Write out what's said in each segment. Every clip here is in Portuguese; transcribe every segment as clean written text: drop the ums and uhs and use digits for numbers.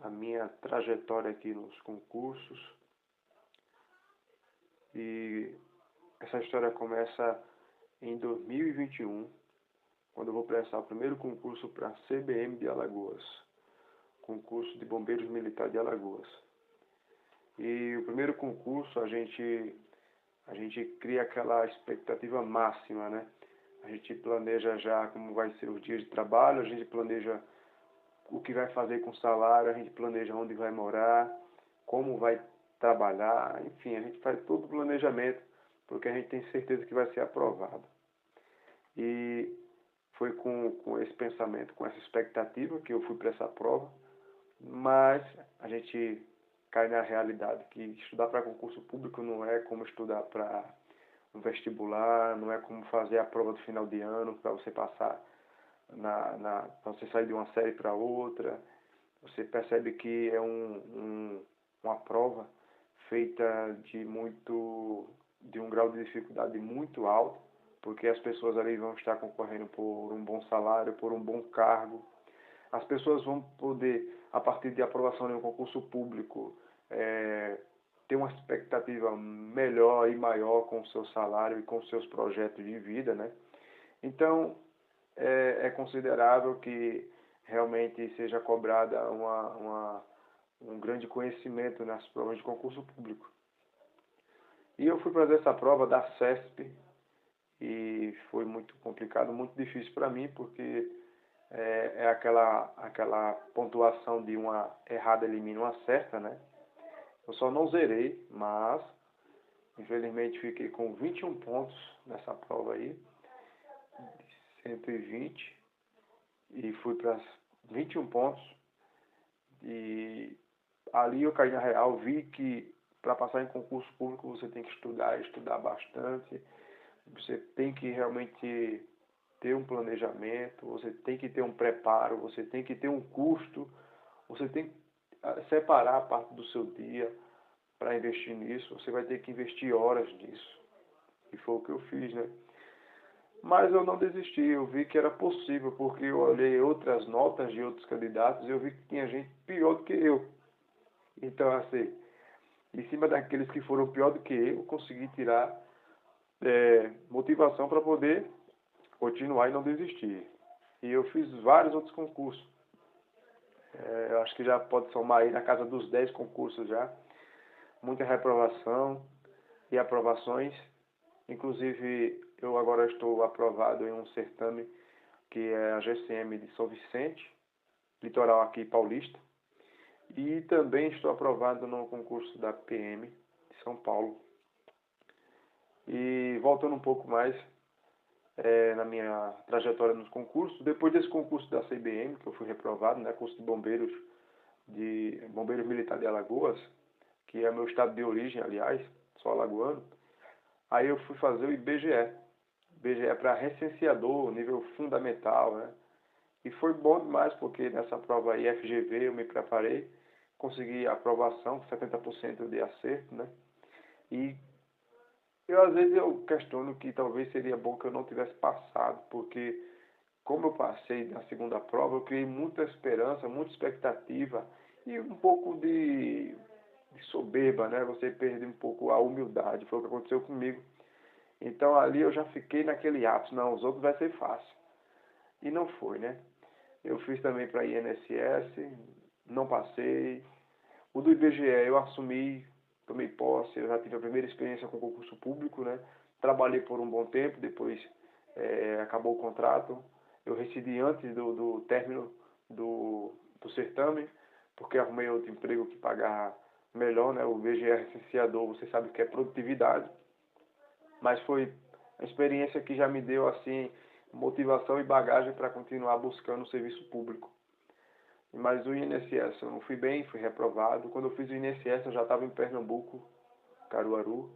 a minha trajetória aqui nos concursos. E essa história começa em 2021, quando eu vou prestar o primeiro concurso para a CBM de Alagoas, concurso de Bombeiros Militar de Alagoas. E o primeiro concurso a gente cria aquela expectativa máxima, né? A gente planeja já como vai ser os dias de trabalho, a gente planeja o que vai fazer com o salário, a gente planeja onde vai morar, como vai trabalhar, enfim, a gente faz todo o planejamento, porque a gente tem certeza que vai ser aprovado. E foi com esse pensamento, com essa expectativa que eu fui para essa prova, mas a gente cai na realidade que estudar para concurso público não é como estudar para um vestibular, não é como fazer a prova do final de ano para você passar para você sair de uma série para outra. Você percebe que é uma prova feita de um grau de dificuldade muito alto, porque as pessoas ali vão estar concorrendo por um bom salário, por um bom cargo. As pessoas vão poder, a partir de aprovação de um concurso público, ter uma expectativa melhor e maior com o seu salário e com os seus projetos de vida, né? Então, é considerável que realmente seja cobrada um grande conhecimento nas provas de concurso público. E eu fui fazer essa prova da CESP e foi muito complicado, muito difícil para mim, porque é aquela pontuação de uma errada elimina uma certa, né? Eu só não zerei, mas infelizmente fiquei com 21 pontos nessa prova aí, de 120, e fui para 21 pontos. E ali eu caí na real, vi que para passar em concurso público você tem que estudar bastante, você tem que realmente ter um planejamento, você tem que ter um preparo, você tem que ter um custo, você tem que separar a parte do seu dia para investir nisso, você vai ter que investir horas nisso. E foi o que eu fiz, né? Mas eu não desisti, eu vi que era possível, porque eu olhei outras notas de outros candidatos e eu vi que tinha gente pior do que eu. Então, assim, em cima daqueles que foram pior do que eu consegui tirar motivação para poder continuar e não desistir. E eu fiz vários outros concursos. Eu acho que já pode somar aí na casa dos 10 concursos já. Muita reprovação e aprovações. Inclusive, eu agora estou aprovado em um certame que é a GCM de São Vicente, litoral aqui paulista. E também estou aprovado no concurso da PM de São Paulo. E voltando um pouco mais na minha trajetória nos concursos, depois desse concurso da CBM, que eu fui reprovado, né, curso de Bombeiros Militar de Alagoas, que é meu estado de origem, aliás, sou alagoano, aí eu fui fazer o IBGE. IBGE para recenseador, nível fundamental, né? E foi bom demais, porque nessa prova aí, FGV, eu me preparei, consegui a aprovação, 70% de acerto, né? E às vezes eu questiono que talvez seria bom que eu não tivesse passado, porque como eu passei na segunda prova, eu criei muita esperança, muita expectativa e um pouco de soberba, né? Você perde um pouco a humildade, foi o que aconteceu comigo. Então ali eu já fiquei naquele ápice, não, os outros vai ser fácil. E não foi, né? Eu fiz também para INSS, não passei. O do IBGE eu assumi, tomei posse, eu já tive a primeira experiência com concurso público, né? Trabalhei por um bom tempo, depois acabou o contrato. Eu rescindi antes do término do certame, porque arrumei outro emprego que pagava melhor, né? O IBGE recenseador, você sabe que é produtividade. Mas foi a experiência que já me deu, assim, motivação e bagagem para continuar buscando o serviço público. Mas o INSS eu não fui bem, fui reprovado. Quando eu fiz o INSS eu já estava em Pernambuco, Caruaru.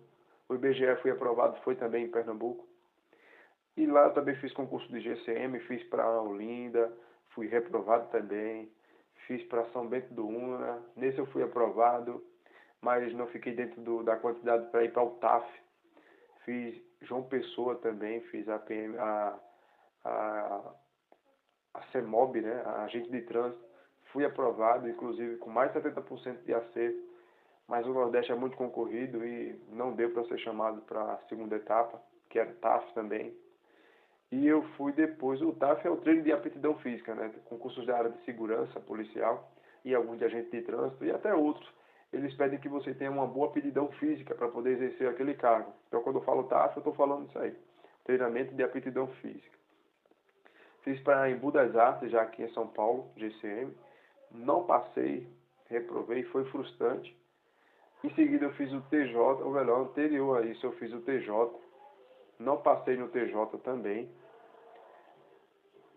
O IBGE fui aprovado, foi também em Pernambuco. E lá eu também fiz concurso de GCM, fiz para Olinda, fui reprovado também. Fiz para São Bento do Una, nesse eu fui aprovado, mas não fiquei dentro da quantidade para ir para o TAF. Fiz João Pessoa também, fiz a CEMOB, né, a agente de trânsito. fui aprovado, inclusive com mais de 70% de acerto, mas o Nordeste é muito concorrido e não deu para ser chamado para a segunda etapa, que era TAF também. E eu fui depois, o TAF é o treino de aptidão física, né? Concursos da área de segurança policial e alguns de agente de trânsito e até outros. Eles pedem que você tenha uma boa aptidão física para poder exercer aquele cargo. Então, quando eu falo TAF, eu estou falando isso aí. Treinamento de aptidão física. Fiz para Embu das Artes, já aqui em São Paulo, GCM. Não passei, reprovei, foi frustrante. Em seguida eu fiz o TJ, ou melhor, anterior a isso eu fiz o TJ. Não passei no TJ também.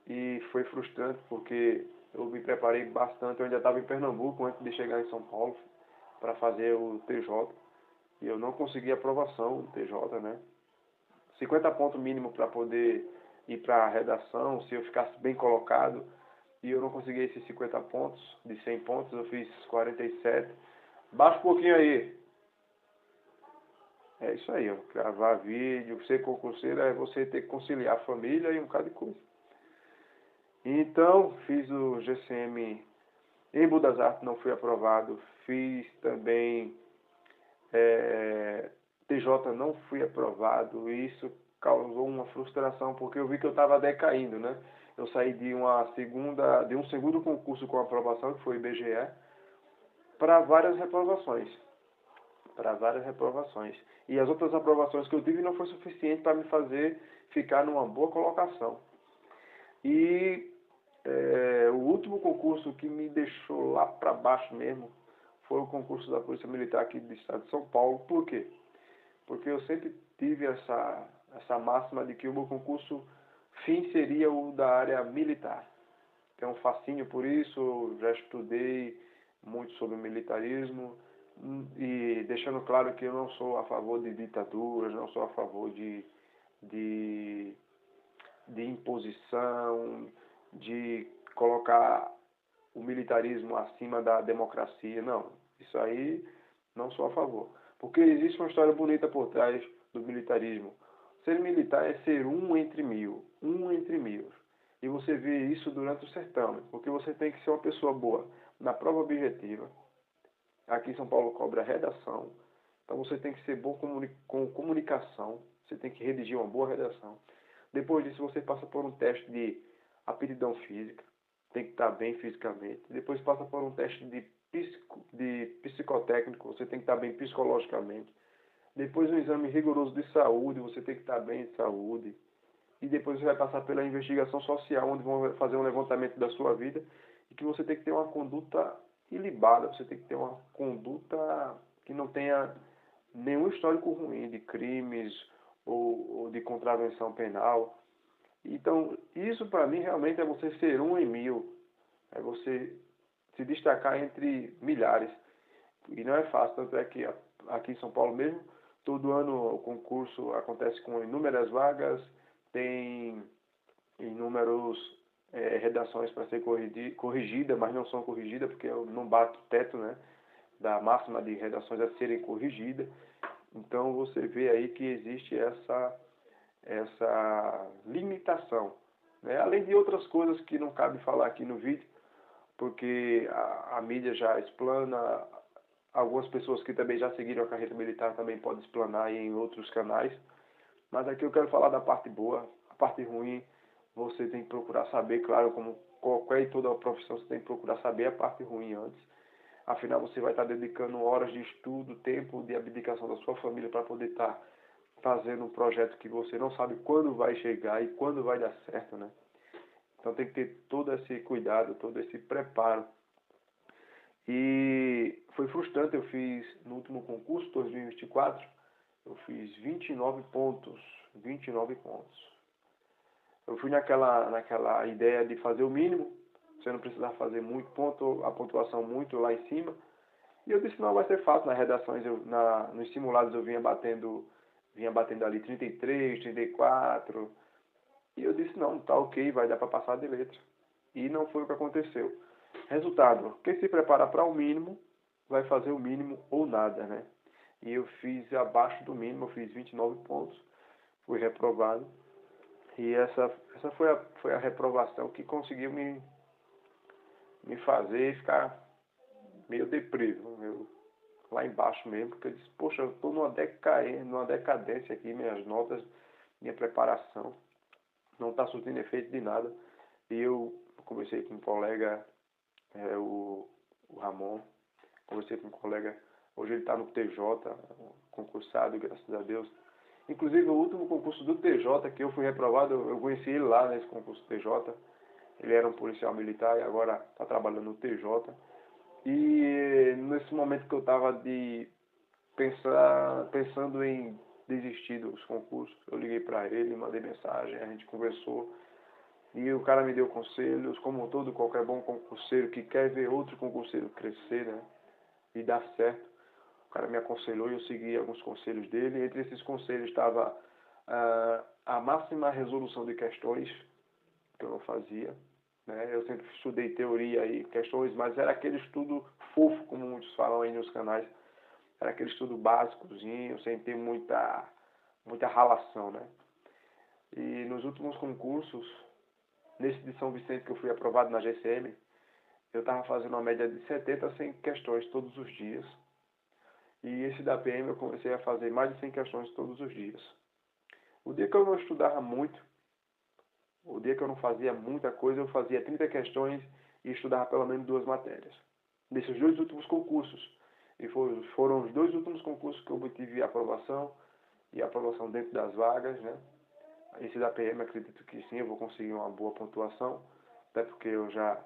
E foi frustrante porque eu me preparei bastante. Eu ainda estava em Pernambuco antes de chegar em São Paulo para fazer o TJ. E eu não consegui aprovação no TJ, né? 50 pontos mínimo para poder ir para a redação, se eu ficasse bem colocado. E eu não consegui esses 50 pontos, de 100 pontos, eu fiz 47. Baixa um pouquinho aí. É isso aí, ó. Gravar vídeo, ser concurseiro é você ter que conciliar a família e um bocado de coisa. Então, fiz o GCM em Embu das Artes, não fui aprovado. Fiz também TJ, não fui aprovado. E isso causou uma frustração, porque eu vi que eu estava decaindo, né? Eu saí de um segundo concurso com aprovação, que foi o IBGE, para várias reprovações. E as outras aprovações que eu tive não foi suficiente para me fazer ficar numa boa colocação. E o último concurso que me deixou lá para baixo mesmo foi o concurso da Polícia Militar aqui do estado de São Paulo. Por quê? Porque eu sempre tive essa máxima de que o meu concurso fim seria o da área militar. Tenho um fascínio por isso, já estudei muito sobre o militarismo e deixando claro que eu não sou a favor de ditaduras, não sou a favor de imposição, de colocar o militarismo acima da democracia. Não, isso aí não sou a favor. Porque existe uma história bonita por trás do militarismo. Ser militar é ser um entre mil. E você vê isso durante o certame, porque você tem que ser uma pessoa boa na prova objetiva. Aqui em São Paulo cobra redação. Então você tem que ser bom com comunicação. Você tem que redigir uma boa redação. Depois disso você passa por um teste de aptidão física. Tem que estar bem fisicamente. Depois passa por um teste de psicotécnico. Você tem que estar bem psicologicamente. Depois um exame rigoroso de saúde. Você tem que estar bem de saúde. E depois você vai passar pela investigação social, onde vão fazer um levantamento da sua vida. E que você tem que ter uma conduta ilibada. Você tem que ter uma conduta que não tenha nenhum histórico ruim de crimes ou de contravenção penal. Então, isso para mim realmente é você ser um em mil. É você se destacar entre milhares. E não é fácil, tanto é que aqui em São Paulo mesmo, todo ano o concurso acontece com inúmeras vagas, tem inúmeros redações para ser corrigida, mas não são corrigidas porque eu não bato o teto, né, da máxima de redações a serem corrigidas. Então você vê aí que existe essa limitação, né? Além de outras coisas que não cabe falar aqui no vídeo, porque a mídia já explana, algumas pessoas que também já seguiram a carreira militar também podem explanar em outros canais, mas aqui eu quero falar da parte boa. A parte ruim você tem que procurar saber, claro, como qualquer e toda profissão, você tem que procurar saber a parte ruim antes. Afinal, você vai estar dedicando horas de estudo, tempo de abdicação da sua família para poder estar fazendo um projeto que você não sabe quando vai chegar e quando vai dar certo, né? Então tem que ter todo esse cuidado, todo esse preparo. E foi frustrante, eu fiz no último concurso, 2024, eu fiz 29 pontos. 29 pontos. Eu fui naquela ideia de fazer o mínimo, você não precisar fazer muito ponto, a pontuação muito lá em cima. E eu disse, não, vai ser fácil. Nas redações, nos simulados eu vinha batendo ali 33, 34. E eu disse, não, tá ok, vai dar para passar de letra. E não foi o que aconteceu. Resultado, quem se prepara para o mínimo, vai fazer o mínimo ou nada, né? E eu fiz abaixo do mínimo, eu fiz 29 pontos, fui reprovado. E essa foi a reprovação que conseguiu me fazer ficar meio deprê, lá embaixo mesmo, porque eu disse, poxa, eu estou numa decadência aqui, minhas notas, minha preparação, não está surtindo efeito de nada. E eu conversei com um colega, o Ramon, conversei com um colega, hoje ele está no TJ, concursado, graças a Deus. Inclusive, o último concurso do TJ, que eu fui reprovado, eu conheci ele lá nesse concurso do TJ. Ele era um policial militar e agora está trabalhando no TJ. E nesse momento que eu estava pensando em desistir dos concursos, eu liguei para ele, mandei mensagem, a gente conversou. E o cara me deu conselhos, como todo qualquer bom concurseiro que quer ver outro concurseiro crescer, né? E dar certo. O cara me aconselhou e eu segui alguns conselhos dele. Entre esses conselhos estava a máxima resolução de questões, que eu não fazia, né? Eu sempre estudei teoria e questões, mas era aquele estudo fofo, como muitos falam aí nos canais. Era aquele estudo básicozinho, sem ter muita ralação, né? E nos últimos concursos, nesse de São Vicente que eu fui aprovado na GCM, eu estava fazendo uma média de 70 a 100 questões todos os dias. E esse da PM eu comecei a fazer mais de 100 questões todos os dias. O dia que eu não estudava muito, o dia que eu não fazia muita coisa, eu fazia 30 questões e estudava pelo menos 2 matérias. Nesses 2 últimos concursos. E foram os 2 últimos concursos que eu obtive aprovação e aprovação dentro das vagas, né? Esse da PM acredito que sim, eu vou conseguir uma boa pontuação, até porque eu já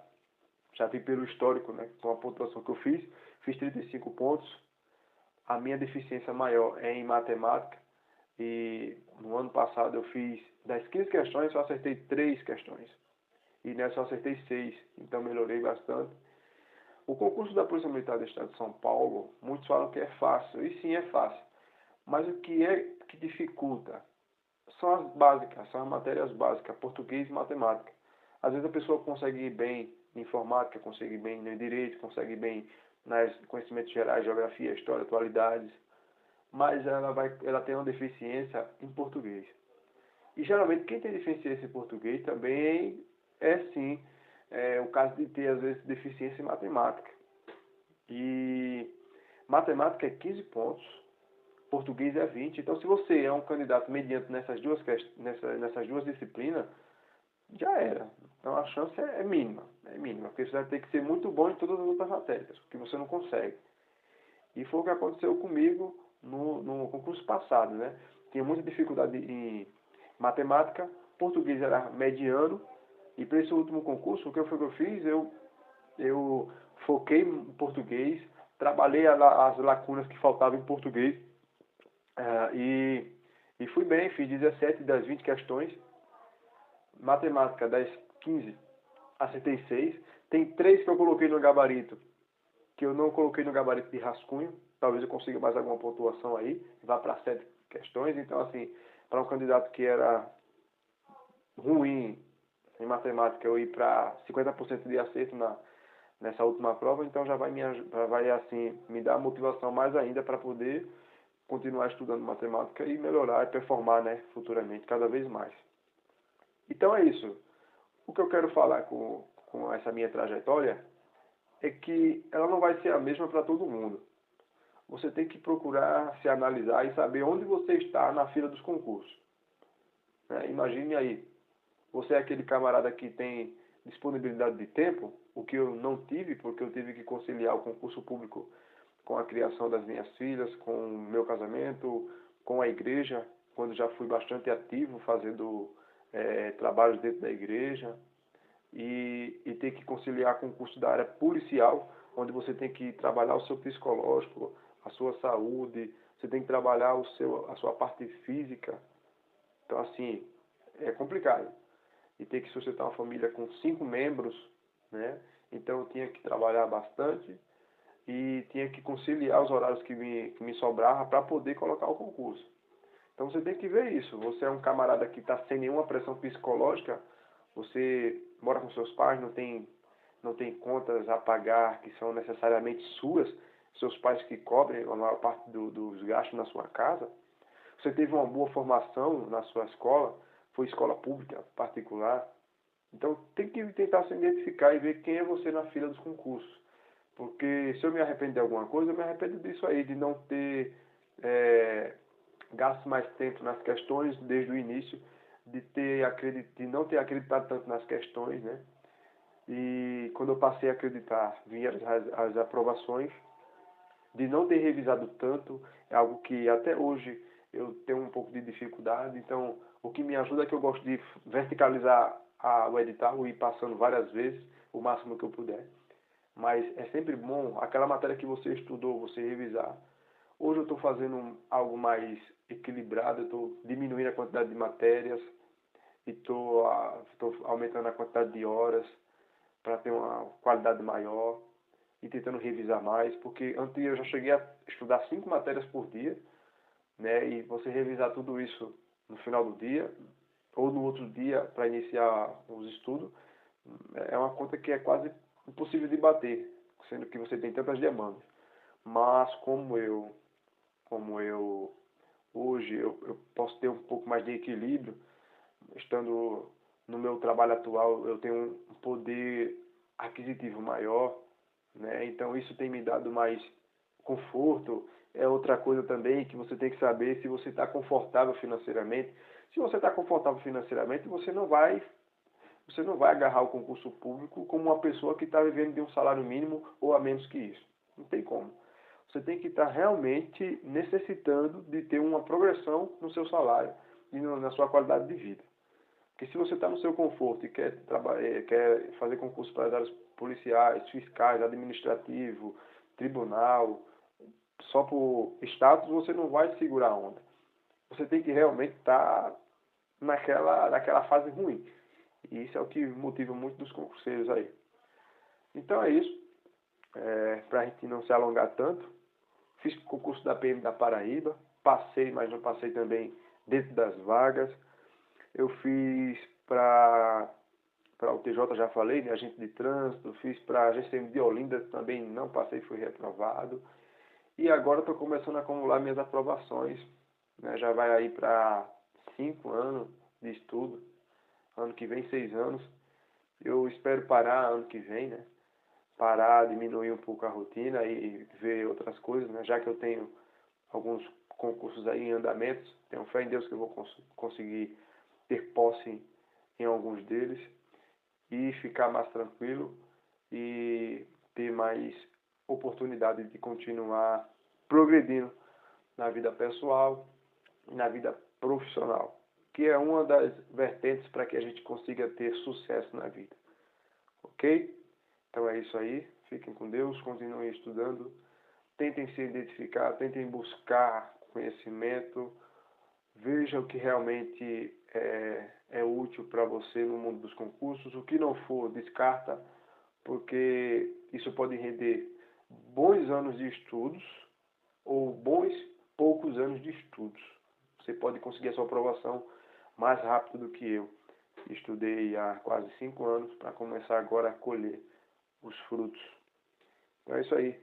vi pelo histórico, né? Com a pontuação que eu fiz 35 pontos. A minha deficiência maior é em matemática e no ano passado eu fiz das 15 questões, só acertei 3 questões. E nessa eu acertei 6, então melhorei bastante. O concurso da Polícia Militar do Estado de São Paulo, muitos falam que é fácil, e sim é fácil. Mas o que é que dificulta? São as básicas, são as matérias básicas, português e matemática. Às vezes a pessoa consegue ir bem em informática, consegue ir bem no direito, consegue ir bem nos conhecimentos gerais, geografia, história, atualidades, mas ela tem uma deficiência em português. E geralmente quem tem deficiência em português também é sim o caso de ter às vezes deficiência em matemática. E matemática é 15 pontos, português é 20. Então, se você é um candidato mediante nessas duas disciplinas, já era. Então, a chance é mínima. É mínima, porque você vai ter que ser muito bom em todas as outras matérias, porque você não consegue. E foi o que aconteceu comigo no concurso passado, né? Tinha muita dificuldade em matemática, português era mediano, e para esse último concurso, o que foi que eu fiz? Eu foquei em português, trabalhei as lacunas que faltavam em português, e fui bem, fiz 17 das 20 questões. Matemática, das 15, acertei 6. Tem 3 que eu coloquei no gabarito, que eu não coloquei no gabarito de rascunho. Talvez eu consiga mais alguma pontuação aí, vá para 7 questões. Então, assim, para um candidato que era ruim em matemática, eu ir para 50% de acerto nessa última prova, então já vai assim, me dar motivação mais ainda para poder continuar estudando matemática e melhorar e performar, né, futuramente, cada vez mais. Então é isso. O que eu quero falar com essa minha trajetória é que ela não vai ser a mesma para todo mundo. Você tem que procurar se analisar e saber onde você está na fila dos concursos. Né? Imagine aí, você é aquele camarada que tem disponibilidade de tempo, o que eu não tive, porque eu tive que conciliar o concurso público com a criação das minhas filhas, com o meu casamento, com a igreja, quando já fui bastante ativo fazendo trabalhos dentro da igreja, e ter que conciliar com o curso da área policial, onde você tem que trabalhar o seu psicológico, a sua saúde, você tem que trabalhar a sua parte física. Então, assim, é complicado. E ter que sustentar uma família com 5 membros, né? Então, eu tinha que trabalhar bastante e tinha que conciliar os horários que me sobrava para poder colocar o concurso. Então, você tem que ver isso. Você é um camarada que está sem nenhuma pressão psicológica, você mora com seus pais, não tem contas a pagar que são necessariamente suas, seus pais que cobrem a maior parte dos gastos na sua casa. Você teve uma boa formação na sua escola, foi escola pública, particular, Então tem que tentar se identificar e ver quem é você na fila dos concursos. Porque se eu me arrependo de alguma coisa, eu me arrependo disso aí, de não ter gasto mais tempo nas questões desde o início, de não ter acreditado tanto nas questões, né? E quando eu passei a acreditar, vinham as aprovações, de não ter revisado tanto, é algo que até hoje eu tenho um pouco de dificuldade. Então, o que me ajuda é que eu gosto de verticalizar o edital e ir passando várias vezes, o máximo que eu puder. Mas é sempre bom aquela matéria que você estudou, você revisar. Hoje eu estou fazendo algo mais equilibrado, eu estou diminuindo a quantidade de matérias e estou aumentando a quantidade de horas para ter uma qualidade maior e tentando revisar mais, porque antes eu já cheguei a estudar 5 matérias por dia, né? E você revisar tudo isso no final do dia ou no outro dia para iniciar os estudos, é uma conta que é quase impossível de bater, sendo que você tem tantas demandas. Mas como eu hoje eu posso ter um pouco mais de equilíbrio, estando no meu trabalho atual, eu tenho um poder aquisitivo maior, né? Então isso tem me dado mais conforto. É outra coisa também que você tem que saber se você está confortável financeiramente. Se você está confortável financeiramente, você não vai agarrar o concurso público como uma pessoa que está vivendo de um salário mínimo ou a menos que isso. Não tem como. Você tem que estar realmente necessitando de ter uma progressão no seu salário e na sua qualidade de vida. Porque se você está no seu conforto e quer fazer concurso para as áreas policiais, fiscais, administrativo, tribunal, só por status, você não vai segurar a onda. Você tem que realmente estar naquela fase ruim. E isso é o que motiva muito dos concurseiros aí. Então é isso. Para a gente não se alongar tanto, fiz o concurso da PM da Paraíba, passei, mas não passei também dentro das vagas. Eu fiz para o TJ, já falei, né, agente de trânsito, fiz para a GCM de Olinda, também não passei, fui reprovado. E agora estou começando a acumular minhas aprovações, né, já vai aí para 5 anos de estudo, ano que vem 6 anos. Eu espero parar ano que vem, né? Parar, diminuir um pouco a rotina e ver outras coisas, né? Já que eu tenho alguns concursos aí em andamentos, tenho fé em Deus que eu vou conseguir ter posse em alguns deles e ficar mais tranquilo e ter mais oportunidade de continuar progredindo na vida pessoal e na vida profissional, que é uma das vertentes para que a gente consiga ter sucesso na vida. Ok? Então é isso aí. Fiquem com Deus, continuem estudando, tentem se identificar, tentem buscar conhecimento, vejam o que realmente é útil para você no mundo dos concursos. O que não for, descarta, porque isso pode render bons anos de estudos ou bons poucos anos de estudos. Você pode conseguir a sua aprovação mais rápido do que eu. Estudei há quase 5 anos para começar agora a colher os frutos. Então é isso aí.